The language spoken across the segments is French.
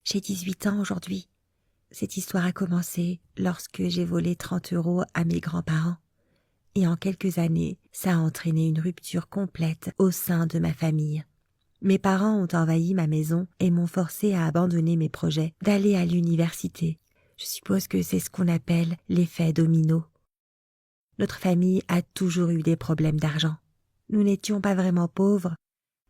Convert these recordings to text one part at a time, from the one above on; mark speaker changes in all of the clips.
Speaker 1: J'ai 18 ans aujourd'hui. Cette histoire a commencé lorsque j'ai volé 30 € à mes grands-parents. Et en quelques années, ça a entraîné une rupture complète au sein de ma famille. Mes parents ont envahi ma maison et m'ont forcé à abandonner mes projets d'aller à l'université. Je suppose que c'est ce qu'on appelle l'effet domino. Notre famille a toujours eu des problèmes d'argent. Nous n'étions pas vraiment pauvres,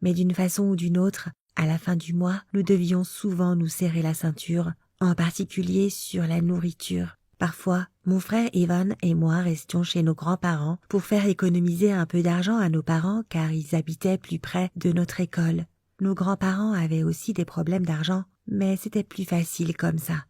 Speaker 1: mais d'une façon ou d'une autre, à la fin du mois, nous devions souvent nous serrer la ceinture, en particulier sur la nourriture. Parfois, mon frère Evan et moi restions chez nos grands-parents pour faire économiser un peu d'argent à nos parents car ils habitaient plus près de notre école. Nos grands-parents avaient aussi des problèmes d'argent, mais c'était plus facile comme ça.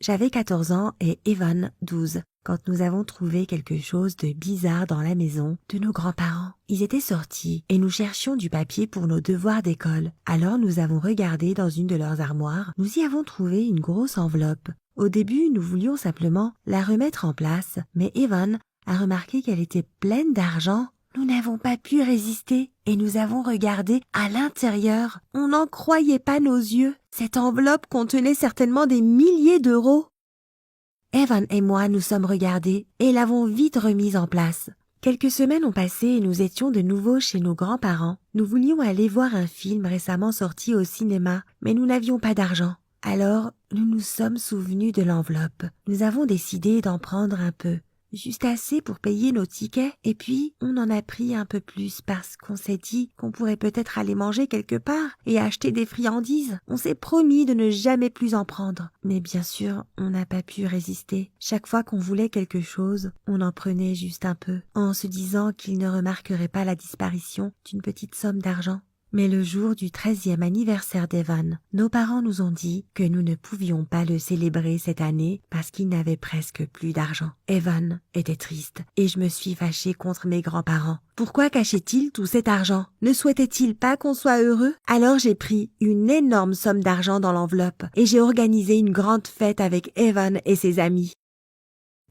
Speaker 1: J'avais 14 ans et Evan 12 quand nous avons trouvé quelque chose de bizarre dans la maison de nos grands-parents. Ils étaient sortis et nous cherchions du papier pour nos devoirs d'école. Alors nous avons regardé dans une de leurs armoires. Nous y avons trouvé une grosse enveloppe. Au début, nous voulions simplement la remettre en place, mais Evan a remarqué qu'elle était pleine d'argent. Nous n'avons pas pu résister et nous avons regardé à l'intérieur. On n'en croyait pas nos yeux. Cette enveloppe contenait certainement des milliers d'euros. Evan et moi nous sommes regardés et l'avons vite remise en place. Quelques semaines ont passé et nous étions de nouveau chez nos grands-parents. Nous voulions aller voir un film récemment sorti au cinéma, mais nous n'avions pas d'argent. Alors, nous nous sommes souvenus de l'enveloppe. Nous avons décidé d'en prendre un peu. Juste assez pour payer nos tickets, et puis on en a pris un peu plus parce qu'on s'est dit qu'on pourrait peut-être aller manger quelque part et acheter des friandises. On s'est promis de ne jamais plus en prendre. Mais bien sûr, on n'a pas pu résister. Chaque fois qu'on voulait quelque chose, on en prenait juste un peu, en se disant qu'il ne remarquerait pas la disparition d'une petite somme d'argent. Mais le jour du 13e anniversaire d'Evan, nos parents nous ont dit que nous ne pouvions pas le célébrer cette année parce qu'il n'avait presque plus d'argent. Evan était triste et je me suis fâchée contre mes grands-parents. Pourquoi cachait-il tout cet argent? Ne souhaitait-il pas qu'on soit heureux? Alors j'ai pris une énorme somme d'argent dans l'enveloppe et j'ai organisé une grande fête avec Evan et ses amis.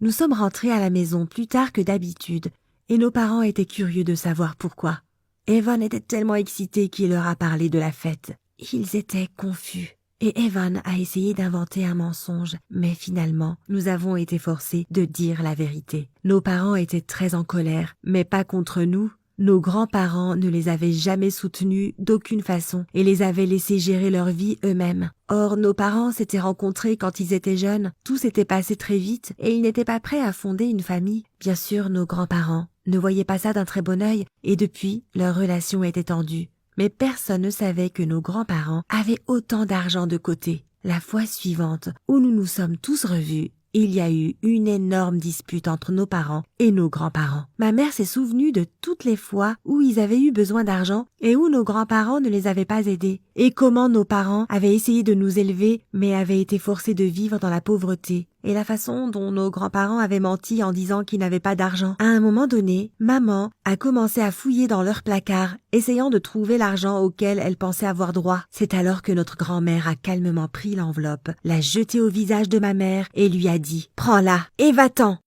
Speaker 1: Nous sommes rentrés à la maison plus tard que d'habitude et nos parents étaient curieux de savoir pourquoi. Evan était tellement excité qu'il leur a parlé de la fête. Ils étaient confus. Et Evan a essayé d'inventer un mensonge, mais finalement, nous avons été forcés de dire la vérité. Nos parents étaient très en colère, mais pas contre nous. Nos grands-parents ne les avaient jamais soutenus d'aucune façon et les avaient laissés gérer leur vie eux-mêmes. Or, nos parents s'étaient rencontrés quand ils étaient jeunes, tout s'était passé très vite et ils n'étaient pas prêts à fonder une famille. Bien sûr, nos grands-parents ne voyaient pas ça d'un très bon œil et depuis, leur relation était tendue. Mais personne ne savait que nos grands-parents avaient autant d'argent de côté. La fois suivante, où nous nous sommes tous revus, il y a eu une énorme dispute entre nos parents et nos grands-parents. Ma mère s'est souvenue de toutes les fois où ils avaient eu besoin d'argent et où nos grands-parents ne les avaient pas aidés. Et comment nos parents avaient essayé de nous élever mais avaient été forcés de vivre dans la pauvreté. Et la façon dont nos grands-parents avaient menti en disant qu'ils n'avaient pas d'argent. À un moment donné, maman a commencé à fouiller dans leur placard, essayant de trouver l'argent auquel elle pensait avoir droit. C'est alors que notre grand-mère a calmement pris l'enveloppe, l'a jetée au visage de ma mère et lui a dit « Prends-la et va-t'en !»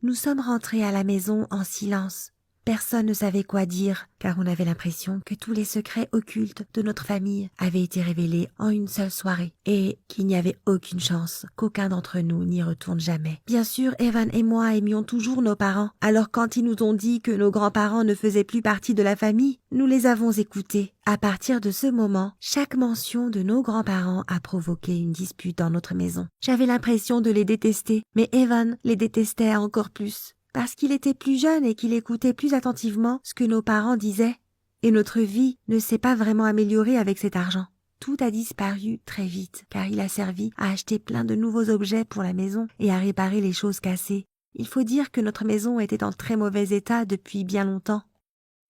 Speaker 1: Nous sommes rentrés à la maison en silence. Personne ne savait quoi dire, car on avait l'impression que tous les secrets occultes de notre famille avaient été révélés en une seule soirée, et qu'il n'y avait aucune chance qu'aucun d'entre nous n'y retourne jamais. Bien sûr, Evan et moi aimions toujours nos parents, alors quand ils nous ont dit que nos grands-parents ne faisaient plus partie de la famille, nous les avons écoutés. À partir de ce moment, chaque mention de nos grands-parents a provoqué une dispute dans notre maison. J'avais l'impression de les détester, mais Evan les détestait encore plus. Parce qu'il était plus jeune et qu'il écoutait plus attentivement ce que nos parents disaient. Et notre vie ne s'est pas vraiment améliorée avec cet argent. Tout a disparu très vite, car il a servi à acheter plein de nouveaux objets pour la maison et à réparer les choses cassées. Il faut dire que notre maison était en très mauvais état depuis bien longtemps.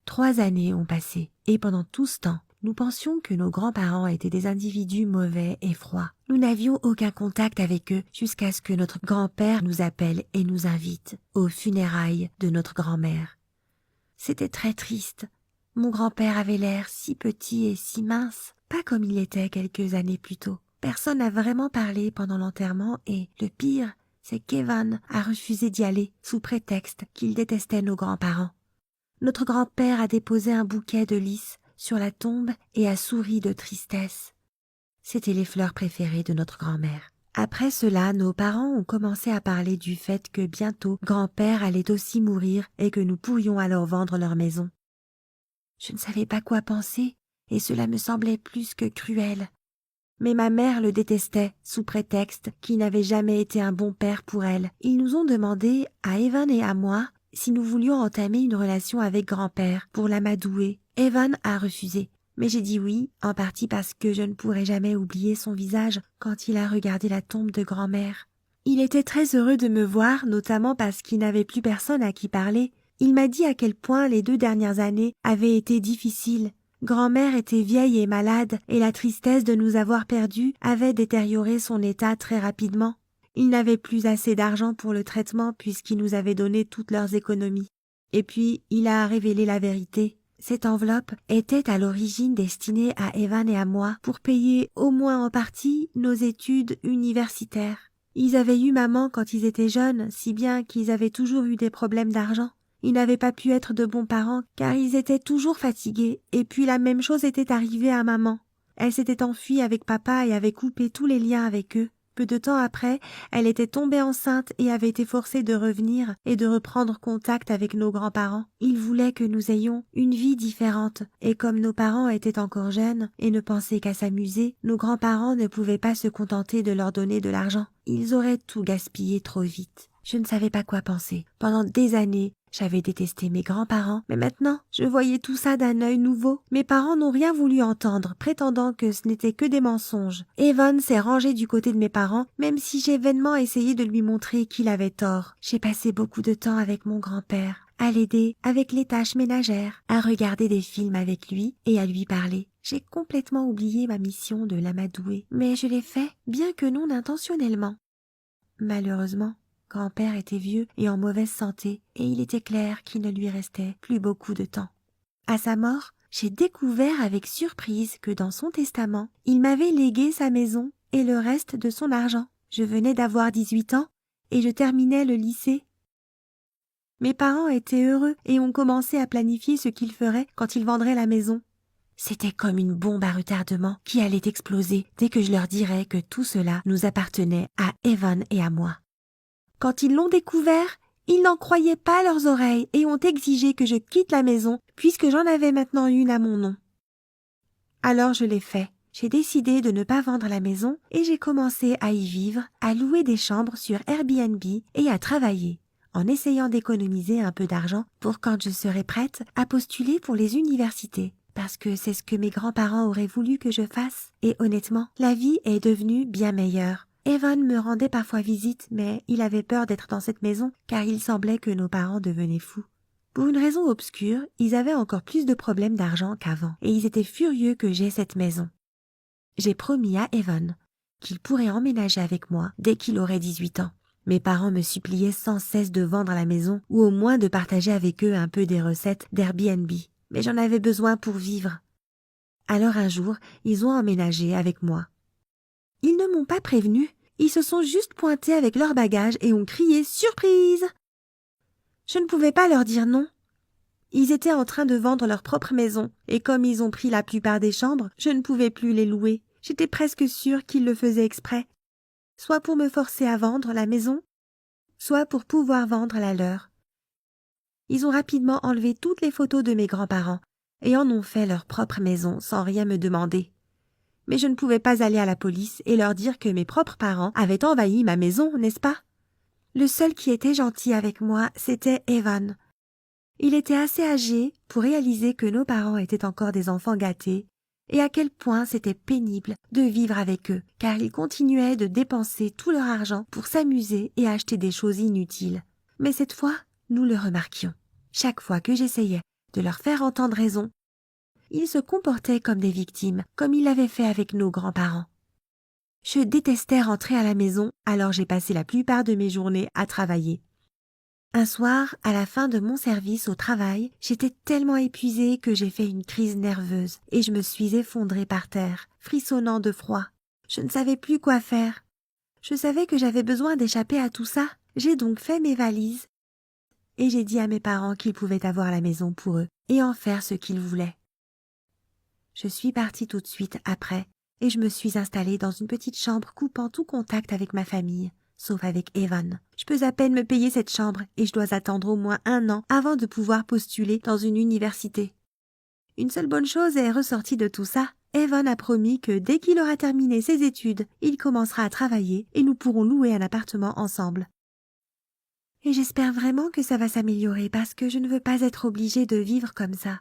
Speaker 1: 3 années ont passé, et pendant tout ce temps, nous pensions que nos grands-parents étaient des individus mauvais et froids. Nous n'avions aucun contact avec eux jusqu'à ce que notre grand-père nous appelle et nous invite aux funérailles de notre grand-mère. C'était très triste. Mon grand-père avait l'air si petit et si mince, pas comme il était quelques années plus tôt. Personne n'a vraiment parlé pendant l'enterrement et le pire, c'est qu'Evan a refusé d'y aller sous prétexte qu'il détestait nos grands-parents. Notre grand-père a déposé un bouquet de lys sur la tombe et a souri de tristesse. C'étaient les fleurs préférées de notre grand-mère. Après cela, nos parents ont commencé à parler du fait que bientôt grand-père allait aussi mourir et que nous pourrions alors vendre leur maison. Je ne savais pas quoi penser et cela me semblait plus que cruel. Mais ma mère le détestait, sous prétexte qu'il n'avait jamais été un bon père pour elle. Ils nous ont demandé, à Evan et à moi, si nous voulions entamer une relation avec grand-père pour l'amadouer. Evan a refusé, mais j'ai dit oui, en partie parce que je ne pourrai jamais oublier son visage quand il a regardé la tombe de grand-mère. Il était très heureux de me voir, notamment parce qu'il n'avait plus personne à qui parler. Il m'a dit à quel point les 2 dernières années avaient été difficiles. Grand-mère était vieille et malade, et la tristesse de nous avoir perdus avait détérioré son état très rapidement. Il n'avait plus assez d'argent pour le traitement puisqu'il nous avait donné toutes leurs économies. Et puis, il a révélé la vérité. Cette enveloppe était à l'origine destinée à Evan et à moi pour payer au moins en partie nos études universitaires. Ils avaient eu maman quand ils étaient jeunes, si bien qu'ils avaient toujours eu des problèmes d'argent. Ils n'avaient pas pu être de bons parents car ils étaient toujours fatigués et puis la même chose était arrivée à maman. Elle s'était enfuie avec papa et avait coupé tous les liens avec eux. Peu de temps après, elle était tombée enceinte et avait été forcée de revenir et de reprendre contact avec nos grands-parents. Ils voulaient que nous ayons une vie différente et comme nos parents étaient encore jeunes et ne pensaient qu'à s'amuser, nos grands-parents ne pouvaient pas se contenter de leur donner de l'argent. Ils auraient tout gaspillé trop vite. Je ne savais pas quoi penser. Pendant des années, j'avais détesté mes grands-parents, mais maintenant, je voyais tout ça d'un œil nouveau. Mes parents n'ont rien voulu entendre, prétendant que ce n'était que des mensonges. Evan s'est rangé du côté de mes parents, même si j'ai vainement essayé de lui montrer qu'il avait tort. J'ai passé beaucoup de temps avec mon grand-père, à l'aider avec les tâches ménagères, à regarder des films avec lui et à lui parler. J'ai complètement oublié ma mission de l'amadouer, mais je l'ai fait, bien que non intentionnellement. Malheureusement, grand-père était vieux et en mauvaise santé, et il était clair qu'il ne lui restait plus beaucoup de temps. À sa mort, j'ai découvert avec surprise que dans son testament, il m'avait légué sa maison et le reste de son argent. Je venais d'avoir 18 ans et je terminais le lycée. Mes parents étaient heureux et ont commencé à planifier ce qu'ils feraient quand ils vendraient la maison. C'était comme une bombe à retardement qui allait exploser dès que je leur dirais que tout cela nous appartenait à Evan et à moi. Quand ils l'ont découvert, ils n'en croyaient pas leurs oreilles et ont exigé que je quitte la maison puisque j'en avais maintenant une à mon nom. Alors je l'ai fait. J'ai décidé de ne pas vendre la maison et j'ai commencé à y vivre, à louer des chambres sur Airbnb et à travailler, en essayant d'économiser un peu d'argent pour quand je serai prête à postuler pour les universités. Parce que c'est ce que mes grands-parents auraient voulu que je fasse. Et honnêtement, la vie est devenue bien meilleure. Evan me rendait parfois visite, mais il avait peur d'être dans cette maison, car il semblait que nos parents devenaient fous. Pour une raison obscure, ils avaient encore plus de problèmes d'argent qu'avant, et ils étaient furieux que j'aie cette maison. J'ai promis à Evan qu'il pourrait emménager avec moi dès qu'il aurait 18 ans. Mes parents me suppliaient sans cesse de vendre la maison, ou au moins de partager avec eux un peu des recettes d'Airbnb. Mais j'en avais besoin pour vivre. Alors un jour, ils ont emménagé avec moi. Ils ne m'ont pas prévenu, ils se sont juste pointés avec leurs bagages et ont crié « Surprise !» Je ne pouvais pas leur dire non. Ils étaient en train de vendre leur propre maison, et comme ils ont pris la plupart des chambres, je ne pouvais plus les louer. J'étais presque sûre qu'ils le faisaient exprès, soit pour me forcer à vendre la maison, soit pour pouvoir vendre la leur. Ils ont rapidement enlevé toutes les photos de mes grands-parents et en ont fait leur propre maison sans rien me demander. Mais je ne pouvais pas aller à la police et leur dire que mes propres parents avaient envahi ma maison, n'est-ce pas? Le seul qui était gentil avec moi, c'était Evan. Il était assez âgé pour réaliser que nos parents étaient encore des enfants gâtés et à quel point c'était pénible de vivre avec eux, car ils continuaient de dépenser tout leur argent pour s'amuser et acheter des choses inutiles. Mais cette fois, nous le remarquions. Chaque fois que j'essayais de leur faire entendre raison, ils se comportaient comme des victimes, comme ils l'avaient fait avec nos grands-parents. Je détestais rentrer à la maison, alors j'ai passé la plupart de mes journées à travailler. Un soir, à la fin de mon service au travail, j'étais tellement épuisée que j'ai fait une crise nerveuse et je me suis effondrée par terre, frissonnant de froid. Je ne savais plus quoi faire. Je savais que j'avais besoin d'échapper à tout ça. J'ai donc fait mes valises et j'ai dit à mes parents qu'ils pouvaient avoir la maison pour eux et en faire ce qu'ils voulaient. Je suis partie tout de suite après et je me suis installée dans une petite chambre coupant tout contact avec ma famille, sauf avec Evan. Je peux à peine me payer cette chambre et je dois attendre au moins 1 an avant de pouvoir postuler dans une université. Une seule bonne chose est ressortie de tout ça. Evan a promis que dès qu'il aura terminé ses études, il commencera à travailler et nous pourrons louer un appartement ensemble. Et j'espère vraiment que ça va s'améliorer parce que je ne veux pas être obligée de vivre comme ça.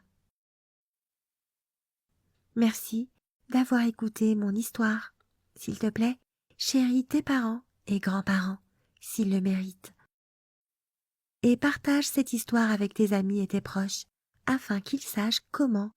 Speaker 1: Merci d'avoir écouté mon histoire. S'il te plaît, chéris tes parents et grands-parents, s'ils le méritent. Et partage cette histoire avec tes amis et tes proches, afin qu'ils sachent comment